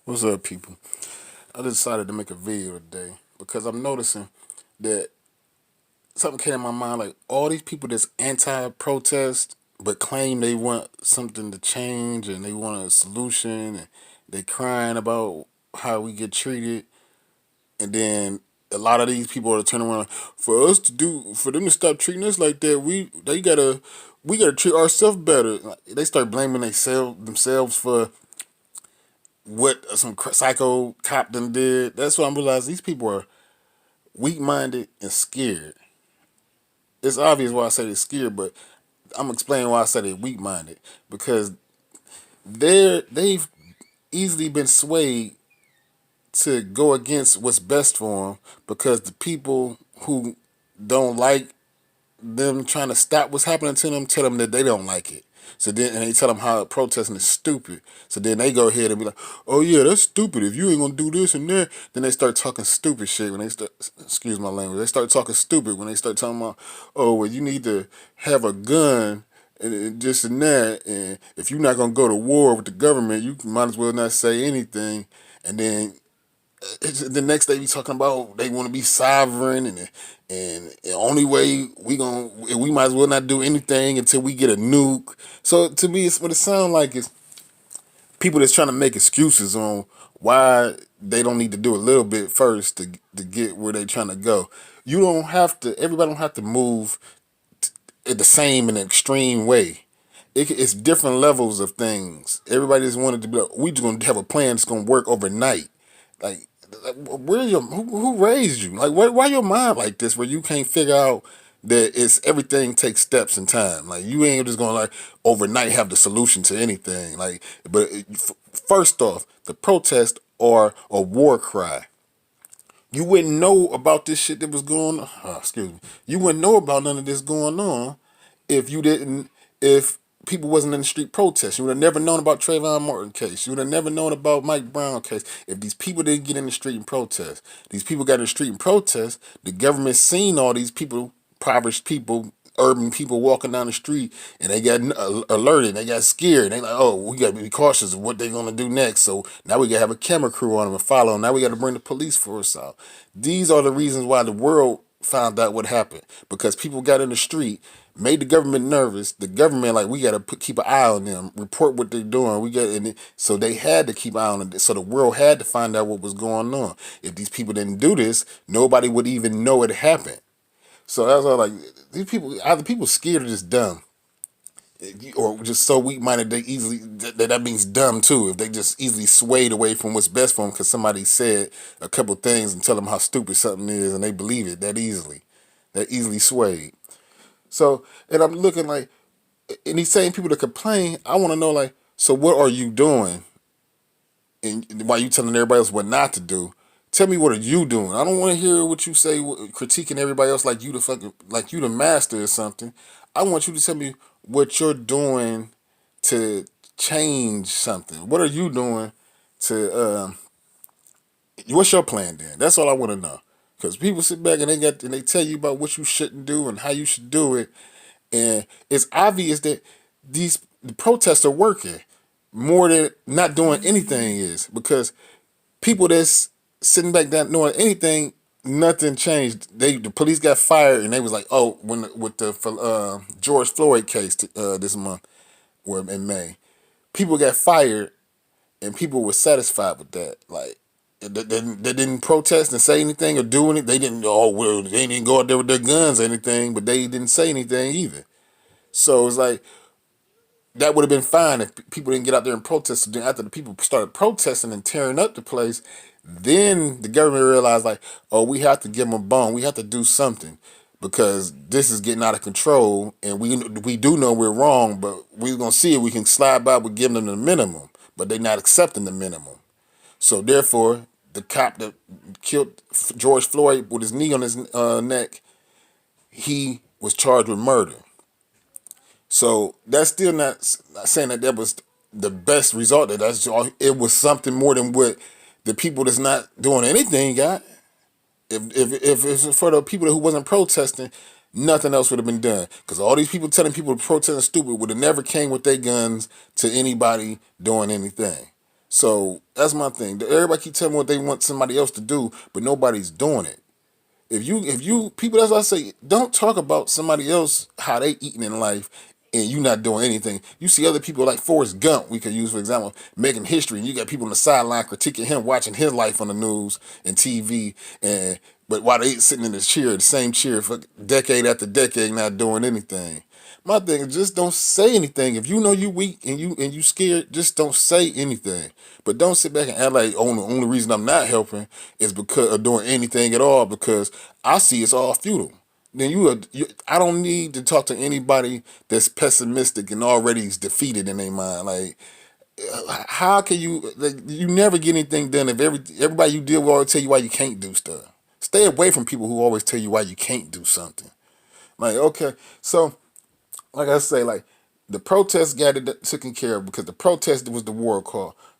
What's up, people? I decided to make a video today because I'm noticing that something came in my mind. Like all these people that's anti-protest but claim they want something to change and they want a solution, and they crying about how we get treated, and then a lot of these people are turning around for them to stop treating us like that. We gotta treat ourselves better. Like, they start blaming themselves for what some psycho cop them did. That's what I'm realizing. These people are weak minded and scared. It's obvious why I say they're scared, but I'm explaining why I say they're weak minded because they've easily been swayed to go against what's best for them because the people who don't like them trying to stop what's happening to them tell them that they don't like it. So then, and they tell them how protesting is stupid. So then they go ahead and be like, "Oh yeah, that's stupid. If you ain't gonna do this and that," then they start talking stupid shit. When they start, excuse my language, they start talking stupid when they start talking about, "Oh well, you need to have a gun and this and that, and if you're not gonna go to war with the government, you might as well not say anything." And then the next day we talking about they want to be sovereign, and the only way we might as well not do anything until we get a nuke. So to me, it's what it sounds like is people that's trying to make excuses on why they don't need to do a little bit first to get where they trying to go. You don't have to. Everybody don't have to move the same in an extreme way. It's different levels of things. Everybody just wanted to be like, we just gonna have a plan that's gonna work overnight. Like, where who raised you? Like, why your mind like this? Where you can't figure out that it's everything takes steps and time. Like, you ain't just gonna like overnight have the solution to anything. Like, but first off, the protest or a war cry. You wouldn't know about this shit that was going on. Excuse me. You wouldn't know about none of this going on if you didn't. If people wasn't in the street protest, you would have never known about Trayvon Martin case. You would have never known about Mike Brown case. If these people didn't get in the street and protest, these people got in the street and protest. The government seen all these people, impoverished people, urban people walking down the street, and they got alerted. They got scared. They like, oh, we got to be cautious of what they're gonna do next. So now we got to have a camera crew on them and follow them. Now we got to bring the police force out. These are the reasons why the world found out what happened, because people got in the street, made the government nervous. The government like, we got to keep an eye on them, report what they're doing. So they had to keep an eye on it. So the world had to find out what was going on. If these people didn't do this, nobody would even know it happened. So that's all. Like, these people, either people scared or just dumb, or just so weak minded they easily that means dumb too. If they just easily swayed away from what's best for them because somebody said a couple things and tell them how stupid something is, and they believe it that easily swayed. So, and I'm looking like, and these same people that complain, I want to know like, so what are you doing? And why you telling everybody else what not to do? Tell me, what are you doing? I don't want to hear what you say, critiquing everybody else like you the fucking like you the master or something. I want you to tell me what you're doing to change something. What are you doing to? What's your plan then? That's all I want to know. Because people sit back and they tell you about what you shouldn't do and how you should do it, and it's obvious that the protests are working more than not doing anything is, because people that's sitting back down doing anything, nothing changed. The police got fired, and they was like, oh, when with the George Floyd case this month, or in May, people got fired, and people were satisfied with that. Like, they didn't protest and say anything or do anything. They didn't. Oh well, they didn't go out there with their guns or anything, but they didn't say anything either. So it's like, that would have been fine if people didn't get out there and protest. So then after the people started protesting and tearing up the place, then the government realized like, oh, we have to give them a bone. We have to do something because this is getting out of control, and we do know we're wrong, but we're gonna see if we can slide by with giving them the minimum, but they're not accepting the minimum. So therefore, the cop that killed George Floyd with his knee on his neck, he was charged with murder. So that's still not saying that was the best result. It was something more than what the people that's not doing anything got. If it's for the people who wasn't protesting, nothing else would have been done. Because all these people telling people to protest and stupid would have never came with their guns to anybody doing anything. So that's my thing. Everybody keep telling me what they want somebody else to do, but nobody's doing it. If you people, that's what I say. Don't talk about somebody else how they eating in life, and you not doing anything. You see other people like Forrest Gump, we could use for example, making history, and you got people on the sideline critiquing him, watching his life on the news and TV, and but while they sitting in this chair, the same chair for decade after decade, not doing anything. My thing is just don't say anything. If you know you weak and you scared, just don't say anything. But don't sit back and act like the only reason I'm not helping is because of doing anything at all because I see it's all futile. Then I don't need to talk to anybody that's pessimistic and already is defeated in their mind. Like, how can you? Like, you never get anything done if everybody you deal with always tell you why you can't do stuff. Stay away from people who always tell you why you can't do something. Like, okay, so like I say, like the protest got it taken care of because the protest was the war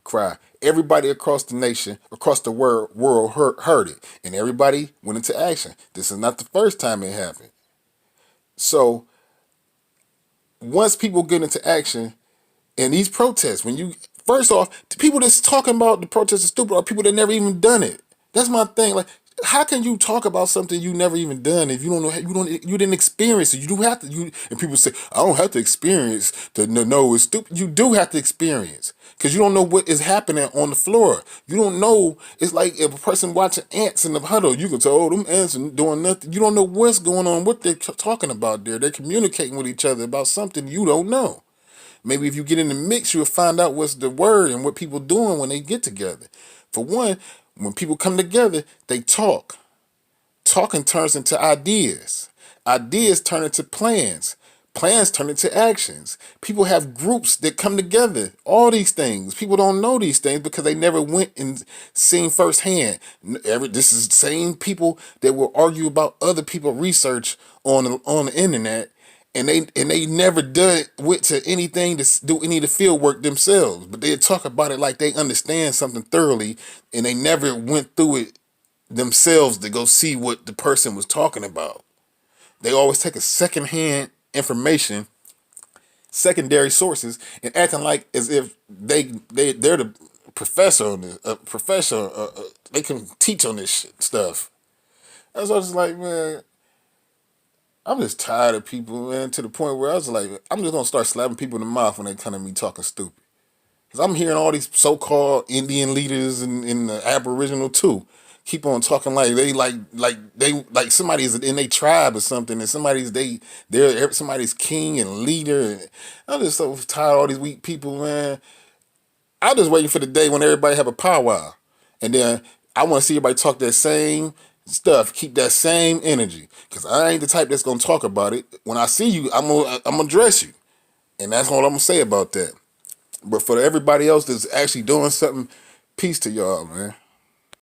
cry. Everybody across the nation, across the world heard it, and everybody went into action. This is not the first time it happened. So once people get into action, and these protests, when you first off, the people that's talking about the protests are stupid are people that never even done it. That's my thing. Like, how can you talk about something you never even done if you don't know you didn't experience it? You do have to and people say I don't have to experience to know it's stupid. You do have to experience because you don't know what is happening on the floor. You don't know. It's like if a person watching ants in the huddle, you can tell, oh, them ants are doing nothing. You don't know what's going on, what they're talking about there. They're communicating with each other about something you don't know. Maybe if you get in the mix, you'll find out what's the word and what people doing when they get together. For one, when people come together, they talk. Talking turns into ideas. Ideas turn into plans. Plans turn into actions. People have groups that come together. All these things. People don't know these things because they never went and seen firsthand. This is the same people that will argue about other people research on the internet, and they never done went to anything to do any of the field work themselves. But they talk about it like they understand something thoroughly, and they never went through it themselves to go see what the person was talking about. They always take a secondhand information, secondary sources, and acting like as if they're the professor on this, professor. They can teach on this stuff. That's why I was like, man, I'm just tired of people, man, to the point where I was like, I'm just gonna start slapping people in the mouth when they come to me talking stupid. Cause I'm hearing all these so-called Indian leaders and the Aboriginal too keep on talking like they like somebody's in their tribe or something, and they're somebody's king and leader. I'm just so tired of all these weak people, man. I'm just waiting for the day when everybody have a powwow, and then I want to see everybody talk that same stuff, keep that same energy. Cause I ain't the type that's gonna talk about it. When I see you, I'm gonna address you, and that's all I'm gonna say about that. But for everybody else that's actually doing something, peace to y'all, man.